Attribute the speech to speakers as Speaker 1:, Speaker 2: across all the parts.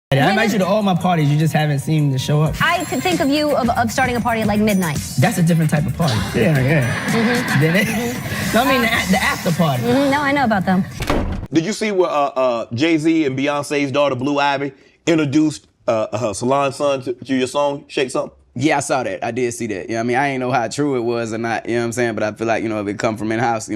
Speaker 1: I invite you to all my parties, you just haven't seemed to show up.
Speaker 2: I could think of you of starting a party at like midnight.
Speaker 1: That's a different type of party. Yeah. No, I mean the after party.
Speaker 2: No, I know about them.
Speaker 3: Did you see where Jay-Z and Beyonce's daughter, Blue Ivy, introduced her salon son to your song, Shake Something?
Speaker 4: Yeah, I saw that. I did see that. You know what I mean? I ain't know how true it was or not, you know what I'm saying? But I feel like, if it come from in-house,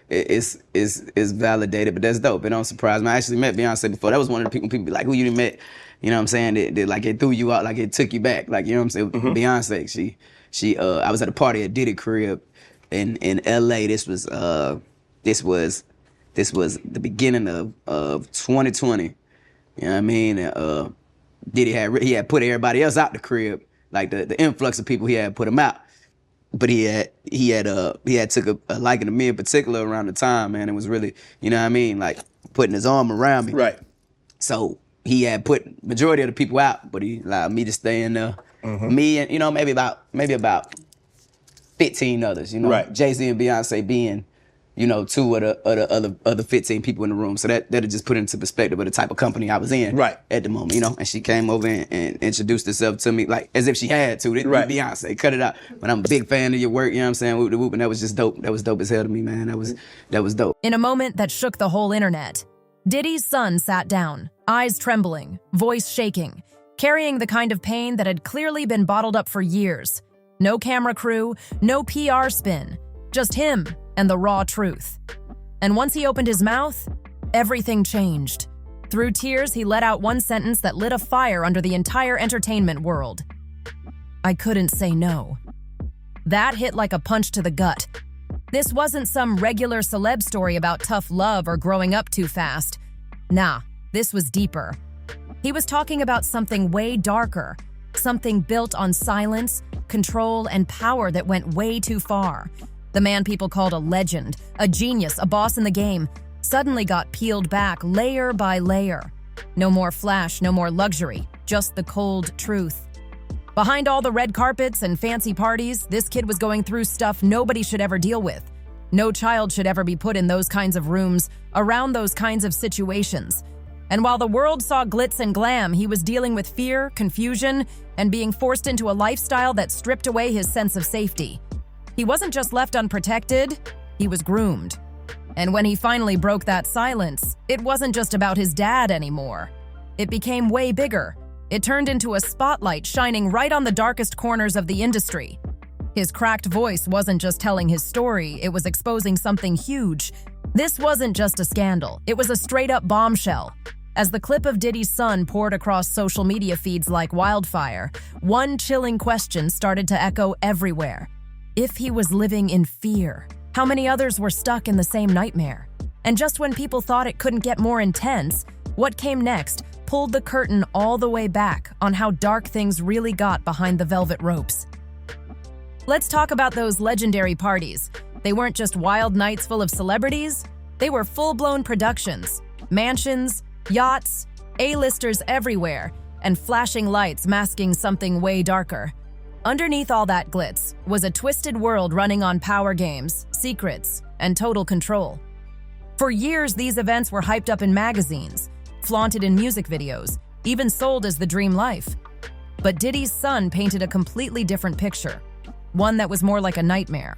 Speaker 4: it's validated, but that's dope. It don't surprise me. I actually met Beyonce before. That was one of the people be like, who you met? You know what I'm saying? That like it threw you out, like it took you back. Like, you know what I'm saying? Beyonce, she I was at a party at Diddy crib in LA. This was the beginning of 2020. You know what I mean? Diddy had put everybody else out the crib. Like the influx of people, he had put them out. But he had took a liking to me in particular around the time, man. It was really, you know what I mean, like putting his arm around me.
Speaker 3: Right.
Speaker 4: So he had put majority of the people out, but he allowed me to stay in there. Me and maybe about 15 others.
Speaker 3: Right.
Speaker 4: Jay-Z and Beyonce being, two of the other 15 people in the room. So that'll just put into perspective of the type of company I was in at the moment, And she came over and introduced herself to me like as if she had to.
Speaker 3: Right.
Speaker 4: Beyonce, cut it out. But I'm a big fan of your work, you know what I'm saying? Whoop de whoop, and that was just dope. That was dope as hell to me, man. That was dope.
Speaker 5: In a moment that shook the whole internet, Diddy's son sat down, eyes trembling, voice shaking, carrying the kind of pain that had clearly been bottled up for years. No camera crew, no PR spin, just him and the raw truth. And once he opened his mouth, everything changed. Through tears, he let out one sentence that lit a fire under the entire entertainment world. I couldn't say no. That hit like a punch to the gut. This wasn't some regular celeb story about tough love or growing up too fast. Nah, this was deeper. He was talking about something way darker, something built on silence, control, and power that went way too far. The man people called a legend, a genius, a boss in the game, suddenly got peeled back layer by layer. No more flash, no more luxury, just the cold truth. Behind all the red carpets and fancy parties, this kid was going through stuff nobody should ever deal with. No child should ever be put in those kinds of rooms, around those kinds of situations. And while the world saw glitz and glam, he was dealing with fear, confusion, and being forced into a lifestyle that stripped away his sense of safety. He wasn't just left unprotected, he was groomed. And when he finally broke that silence, it wasn't just about his dad anymore. It became way bigger. It turned into a spotlight shining right on the darkest corners of the industry. His cracked voice wasn't just telling his story, it was exposing something huge. This wasn't just a scandal, it was a straight-up bombshell. As the clip of Diddy's son poured across social media feeds like wildfire, one chilling question started to echo everywhere. If he was living in fear, how many others were stuck in the same nightmare? And just when people thought it couldn't get more intense, what came next pulled the curtain all the way back on how dark things really got behind the velvet ropes. Let's talk about those legendary parties. They weren't just wild nights full of celebrities, they were full-blown productions, mansions, yachts, A-listers everywhere, and flashing lights masking something way darker. Underneath all that glitz was a twisted world running on power games, secrets, and total control. For years, these events were hyped up in magazines, flaunted in music videos, even sold as the dream life. But Diddy's son painted a completely different picture, one that was more like a nightmare.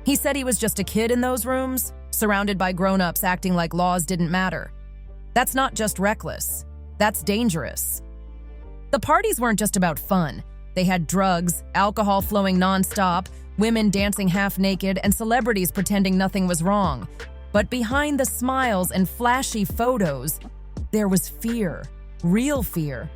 Speaker 5: He said he was just a kid in those rooms, surrounded by grown-ups acting like laws didn't matter. That's not just reckless, that's dangerous. The parties weren't just about fun. They had drugs, alcohol flowing nonstop, women dancing half-naked, and celebrities pretending nothing was wrong. But behind the smiles and flashy photos, there was fear, real fear.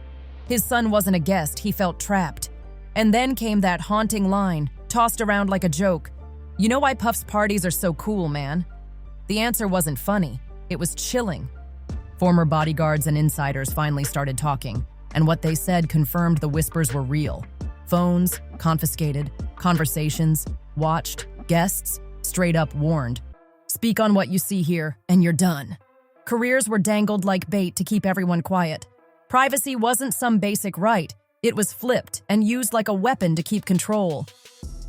Speaker 5: His son wasn't a guest, he felt trapped. And then came that haunting line, tossed around like a joke. You know why Puff's parties are so cool, man? The answer wasn't funny, it was chilling. Former bodyguards and insiders finally started talking, and what they said confirmed the whispers were real. Phones, confiscated, conversations, watched, guests, straight up warned. Speak on what you see here, and you're done. Careers were dangled like bait to keep everyone quiet. Privacy wasn't some basic right, it was flipped and used like a weapon to keep control.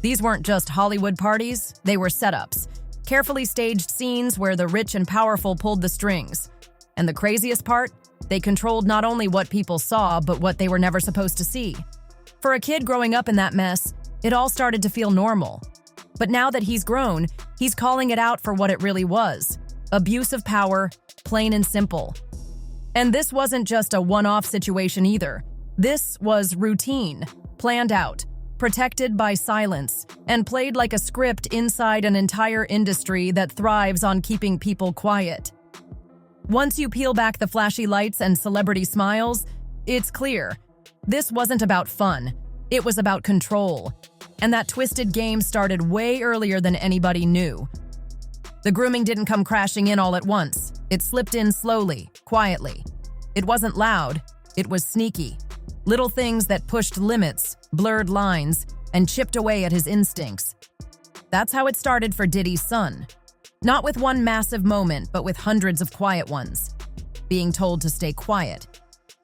Speaker 5: These weren't just Hollywood parties, they were setups. Carefully staged scenes where the rich and powerful pulled the strings. And the craziest part? They controlled not only what people saw, but what they were never supposed to see. For a kid growing up in that mess, it all started to feel normal. But now that he's grown, he's calling it out for what it really was: abuse of power, plain and simple. And this wasn't just a one-off situation either. This was routine, planned out, protected by silence, and played like a script inside an entire industry that thrives on keeping people quiet. Once you peel back the flashy lights and celebrity smiles, it's clear. This wasn't about fun. It was about control. And that twisted game started way earlier than anybody knew. The grooming didn't come crashing in all at once. It slipped in slowly, quietly. It wasn't loud. It was sneaky. Little things that pushed limits, blurred lines, and chipped away at his instincts. That's how it started for Diddy's son. Not with one massive moment, but with hundreds of quiet ones. Being told to stay quiet,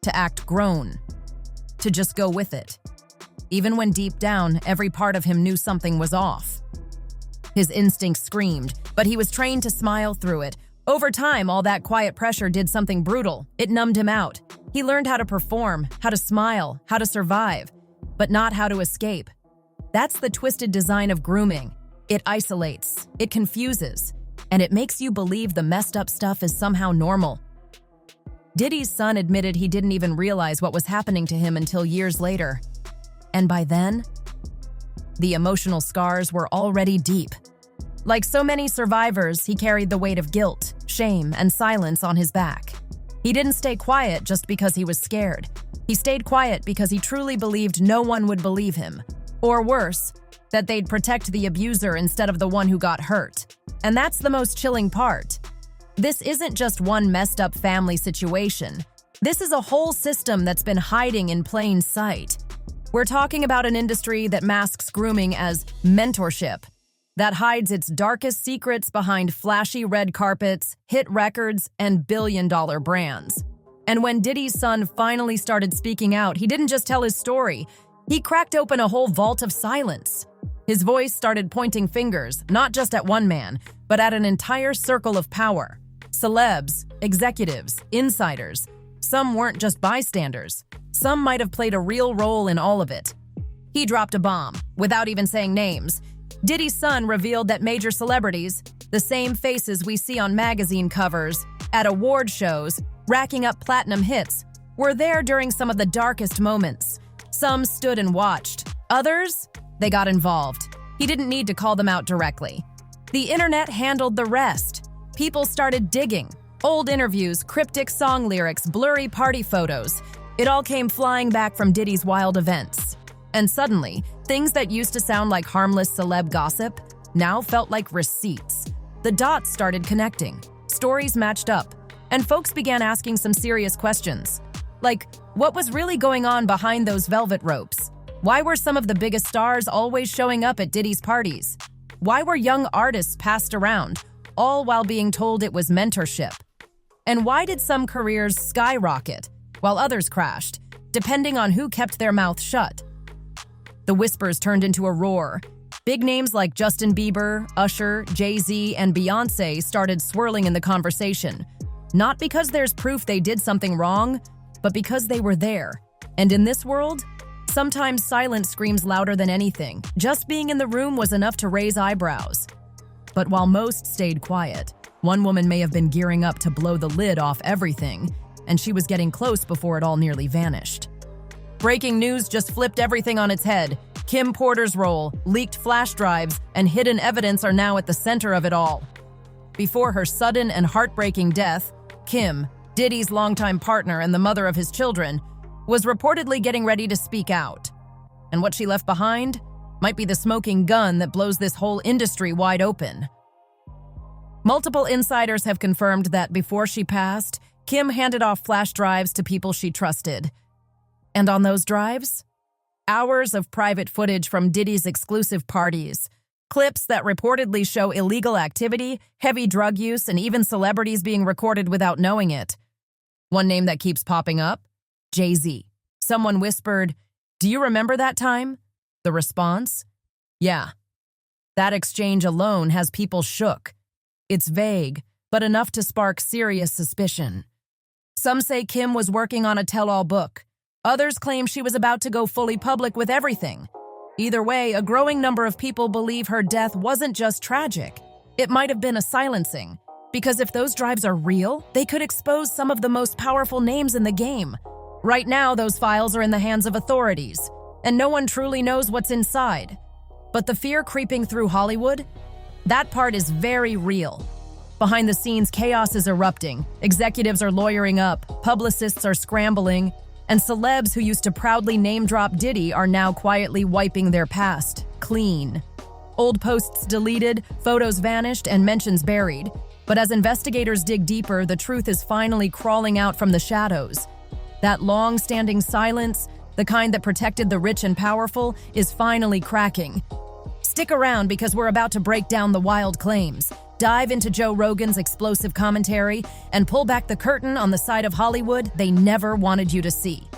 Speaker 5: to act grown, to just go with it. Even when deep down, every part of him knew something was off. His instincts screamed, but he was trained to smile through it. Over time, all that quiet pressure did something brutal. It numbed him out. He learned how to perform, how to smile, how to survive, but not how to escape. That's the twisted design of grooming. It isolates, it confuses, and it makes you believe the messed up stuff is somehow normal. Diddy's son admitted he didn't even realize what was happening to him until years later. And by then, the emotional scars were already deep. Like so many survivors, he carried the weight of guilt, shame, and silence on his back. He didn't stay quiet just because he was scared. He stayed quiet because he truly believed no one would believe him. Or worse, that they'd protect the abuser instead of the one who got hurt. And that's the most chilling part. This isn't just one messed up family situation. This is a whole system that's been hiding in plain sight. We're talking about an industry that masks grooming as mentorship, that hides its darkest secrets behind flashy red carpets, hit records, and billion-dollar brands. And when Diddy's son finally started speaking out, he didn't just tell his story. He cracked open a whole vault of silence. His voice started pointing fingers, not just at one man, but at an entire circle of power. Celebs, executives, insiders. Some weren't just bystanders. Some might have played a real role in all of it. He dropped a bomb, without even saying names. Diddy's son revealed that major celebrities, the same faces we see on magazine covers, at award shows, racking up platinum hits, were there during some of the darkest moments. Some stood and watched. Others, they got involved. He didn't need to call them out directly. The internet handled the rest. People started digging. Old interviews, cryptic song lyrics, blurry party photos. It all came flying back from Diddy's wild events. And suddenly, things that used to sound like harmless celeb gossip now felt like receipts. The dots started connecting. Stories matched up. And folks began asking some serious questions. Like, what was really going on behind those velvet ropes? Why were some of the biggest stars always showing up at Diddy's parties? Why were young artists passed around, all while being told it was mentorship? And why did some careers skyrocket, while others crashed, depending on who kept their mouth shut? The whispers turned into a roar. Big names like Justin Bieber, Usher, Jay-Z, and Beyonce started swirling in the conversation. Not because there's proof they did something wrong, but because they were there. And in this world, sometimes silence screams louder than anything. Just being in the room was enough to raise eyebrows. But while most stayed quiet, one woman may have been gearing up to blow the lid off everything, and she was getting close before it all nearly vanished. Breaking news just flipped everything on its head. Kim Porter's role, leaked flash drives, and hidden evidence are now at the center of it all. Before her sudden and heartbreaking death, Kim, Diddy's longtime partner and the mother of his children, was reportedly getting ready to speak out. And what she left behind might be the smoking gun that blows this whole industry wide open. Multiple insiders have confirmed that before she passed, Kim handed off flash drives to people she trusted. And on those drives, hours of private footage from Diddy's exclusive parties, clips that reportedly show illegal activity, heavy drug use, and even celebrities being recorded without knowing it. One name that keeps popping up? Jay-Z. Someone whispered, "Do you remember that time?" The response? Yeah. That exchange alone has people shook. It's vague, but enough to spark serious suspicion. Some say Kim was working on a tell-all book. Others claim she was about to go fully public with everything. Either way, a growing number of people believe her death wasn't just tragic. It might have been a silencing, because if those drives are real, they could expose some of the most powerful names in the game. Right now, those files are in the hands of authorities, and no one truly knows what's inside. But the fear creeping through Hollywood? That part is very real. Behind the scenes, chaos is erupting. Executives are lawyering up, publicists are scrambling, and celebs who used to proudly name-drop Diddy are now quietly wiping their past clean. Old posts deleted, photos vanished, and mentions buried. But as investigators dig deeper, the truth is finally crawling out from the shadows. That long-standing silence, the kind that protected the rich and powerful, is finally cracking. Stick around because we're about to break down the wild claims, dive into Joe Rogan's explosive commentary, and pull back the curtain on the side of Hollywood they never wanted you to see.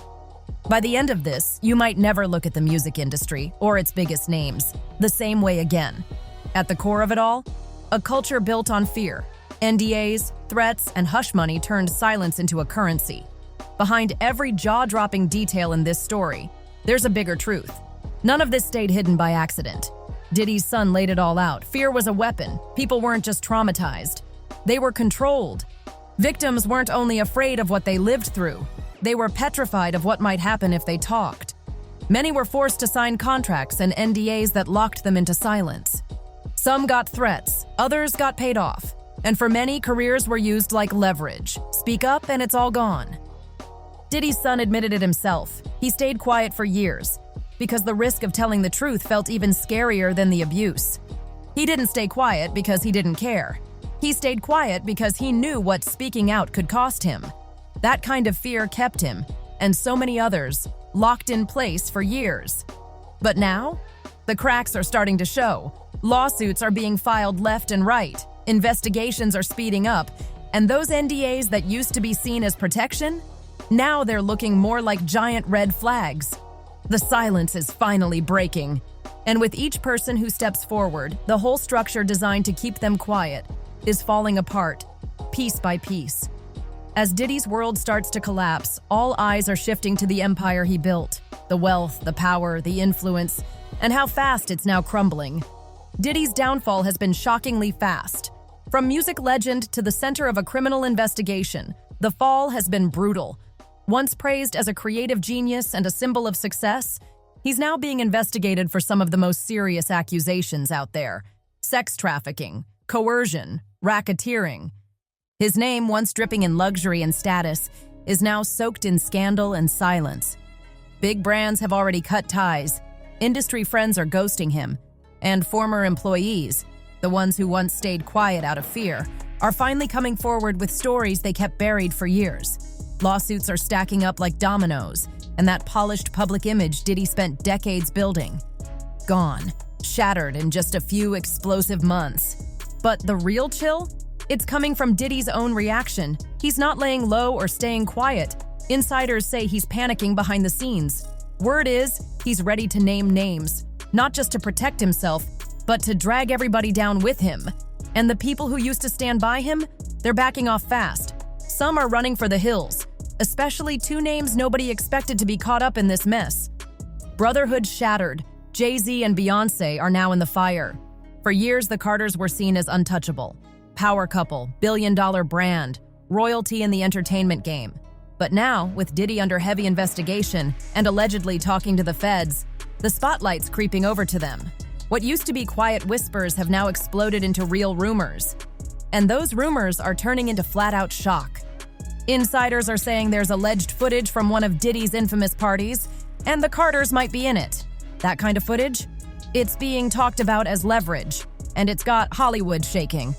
Speaker 5: By the end of this, you might never look at the music industry, or its biggest names, the same way again. At the core of it all, a culture built on fear. NDAs, threats, and hush money turned silence into a currency. Behind every jaw-dropping detail in this story, there's a bigger truth. None of this stayed hidden by accident. Diddy's son laid it all out. Fear was a weapon. People weren't just traumatized. They were controlled. Victims weren't only afraid of what they lived through. They were petrified of what might happen if they talked. Many were forced to sign contracts and NDAs that locked them into silence. Some got threats, others got paid off. And for many, careers were used like leverage. Speak up and it's all gone. Diddy's son admitted it himself. He stayed quiet for years, because the risk of telling the truth felt even scarier than the abuse. He didn't stay quiet because he didn't care. He stayed quiet because he knew what speaking out could cost him. That kind of fear kept him, and so many others, locked in place for years. But now, the cracks are starting to show. Lawsuits are being filed left and right. Investigations are speeding up, and those NDAs that used to be seen as protection, now they're looking more like giant red flags. The silence is finally breaking, and with each person who steps forward, the whole structure designed to keep them quiet is falling apart, piece by piece. As Diddy's world starts to collapse, all eyes are shifting to the empire he built, the wealth, the power, the influence, and how fast it's now crumbling. Diddy's downfall has been shockingly fast. From music legend to the center of a criminal investigation, the fall has been brutal. Once praised as a creative genius and a symbol of success, he's now being investigated for some of the most serious accusations out there: sex trafficking, coercion, racketeering. His name, once dripping in luxury and status, is now soaked in scandal and silence. Big brands have already cut ties, industry friends are ghosting him, and former employees, the ones who once stayed quiet out of fear, are finally coming forward with stories they kept buried for years. Lawsuits are stacking up like dominoes, and that polished public image Diddy spent decades building, gone, shattered in just a few explosive months. But the real chill? It's coming from Diddy's own reaction. He's not laying low or staying quiet. Insiders say he's panicking behind the scenes. Word is, he's ready to name names, not just to protect himself, but to drag everybody down with him. And the people who used to stand by him, they're backing off fast. Some are running for the hills, especially two names nobody expected to be caught up in this mess. Brotherhood shattered. Jay-Z and Beyonce are now in the fire. For years, the Carters were seen as untouchable. Power couple, billion-dollar brand, royalty in the entertainment game. But now, with Diddy under heavy investigation and allegedly talking to the feds, the spotlight's creeping over to them. What used to be quiet whispers have now exploded into real rumors. And those rumors are turning into flat-out shock. Insiders are saying there's alleged footage from one of Diddy's infamous parties, and the Carters might be in it. That kind of footage? It's being talked about as leverage, and it's got Hollywood shaking.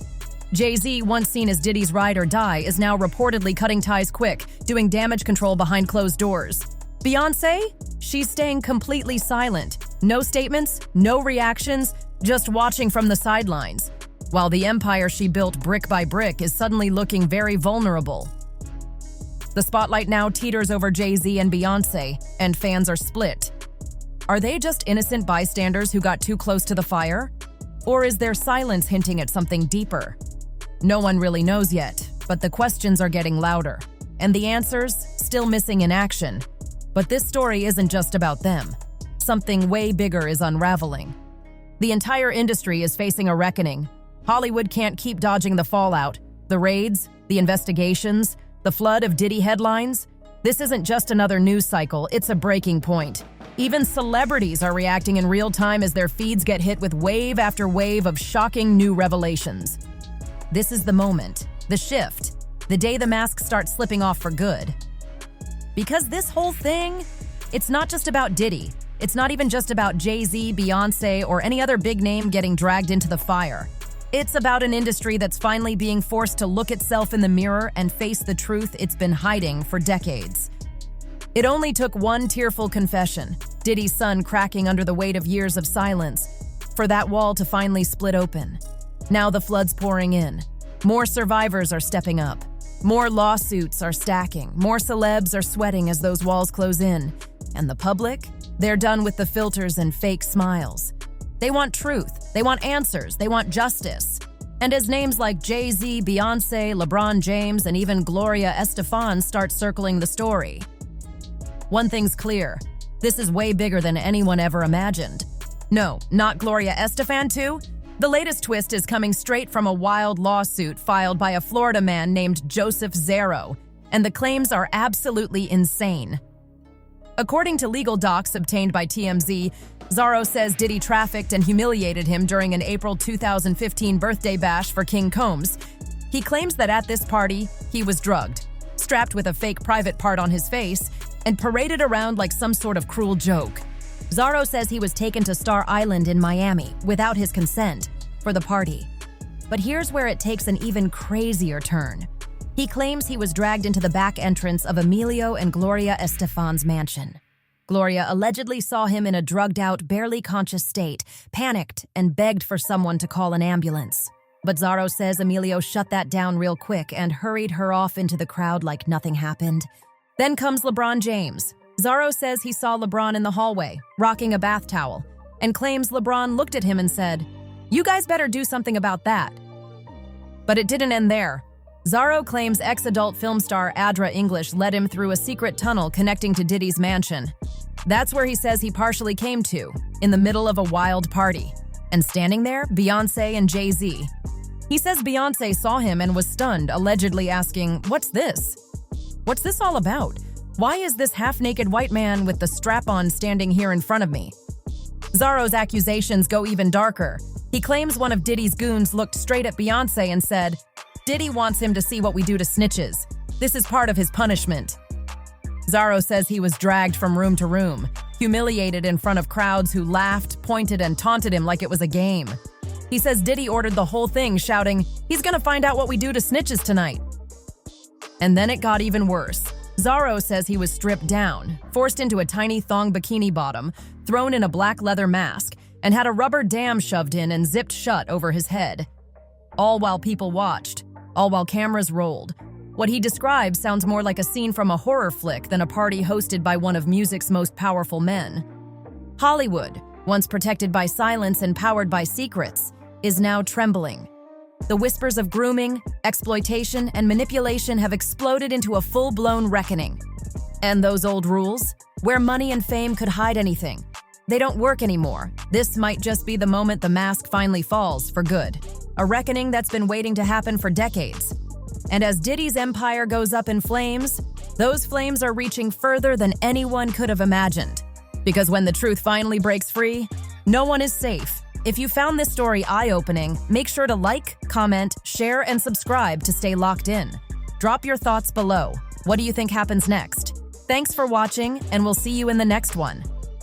Speaker 5: Jay-Z, once seen as Diddy's ride or die, is now reportedly cutting ties quick, doing damage control behind closed doors. Beyonce? She's staying completely silent. No statements, no reactions, just watching from the sidelines. While the empire she built brick by brick is suddenly looking very vulnerable. The spotlight now teeters over Jay-Z and Beyonce, and fans are split. Are they just innocent bystanders who got too close to the fire? Or is their silence hinting at something deeper? No one really knows yet, but the questions are getting louder. and the answers still missing in action. But this story isn't just about them. Something way bigger is unraveling. The entire industry is facing a reckoning. Hollywood can't keep dodging the fallout, the raids, the investigations, the flood of Diddy headlines. This isn't just another news cycle, it's a breaking point. Even celebrities are reacting in real time as their feeds get hit with wave after wave of shocking new revelations. This is the moment, the shift, the day the mask starts slipping off for good. Because this whole thing, it's not just about Diddy. It's not even just about Jay-Z, Beyonce, or any other big name getting dragged into the fire. It's about an industry that's finally being forced to look itself in the mirror and face the truth it's been hiding for decades. It only took one tearful confession, Diddy's son cracking under the weight of years of silence, for that wall to finally split open. Now the flood's pouring in. More survivors are stepping up. More lawsuits are stacking. More celebs are sweating as those walls close in. And the public? They're done with the filters and fake smiles. They want truth, they want answers, they want justice. And as names like Jay-Z, Beyonce, LeBron James, and even Gloria Estefan start circling the story, one thing's clear, this is way bigger than anyone ever imagined. No, not Gloria Estefan too. The latest twist is coming straight from a wild lawsuit filed by a Florida man named Joseph Zaro, and the claims are absolutely insane. According to legal docs obtained by TMZ, Zaro says Diddy trafficked and humiliated him during an April 2015 birthday bash for King Combs. He claims that at this party, he was drugged, strapped with a fake private part on his face, and paraded around like some sort of cruel joke. Zaro says he was taken to Star Island in Miami without his consent for the party. But here's where it takes an even crazier turn. He claims he was dragged into the back entrance of Emilio and Gloria Estefan's mansion. Gloria allegedly saw him in a drugged-out, barely conscious state, panicked, and begged for someone to call an ambulance. But Zaro says Emilio shut that down real quick and hurried her off into the crowd like nothing happened. Then comes LeBron James. Zaro says he saw LeBron in the hallway, rocking a bath towel, and claims LeBron looked at him and said, "You guys better do something about that." But it didn't end there. Zaro claims ex-adult film star Adra English led him through a secret tunnel connecting to Diddy's mansion. That's where he says he partially came to, in the middle of a wild party. And standing there, Beyonce and Jay-Z. He says Beyonce saw him and was stunned, allegedly asking, "What's this? What's this all about? Why is this half-naked white man with the strap-on standing here in front of me?" Zaro's accusations go even darker. He claims one of Diddy's goons looked straight at Beyonce and said, "Diddy wants him to see what we do to snitches. This is part of his punishment." Zaro says he was dragged from room to room, humiliated in front of crowds who laughed, pointed, and taunted him like it was a game. He says Diddy ordered the whole thing, shouting, "He's gonna find out what we do to snitches tonight." And then it got even worse. Zaro says he was stripped down, forced into a tiny thong bikini bottom, thrown in a black leather mask, and had a rubber dam shoved in and zipped shut over his head. All while people watched, all while cameras rolled. What he describes sounds more like a scene from a horror flick than a party hosted by one of music's most powerful men. Hollywood, once protected by silence and powered by secrets, is now trembling. The whispers of grooming, exploitation, and manipulation have exploded into a full-blown reckoning. And those old rules, where money and fame could hide anything, they don't work anymore. This might just be the moment the mask finally falls for good. A reckoning that's been waiting to happen for decades. And as Diddy's empire goes up in flames, those flames are reaching further than anyone could have imagined. Because when the truth finally breaks free, no one is safe. If you found this story eye-opening, make sure to like, comment, share, and subscribe to stay locked in. Drop your thoughts below. What do you think happens next? Thanks for watching, and we'll see you in the next one.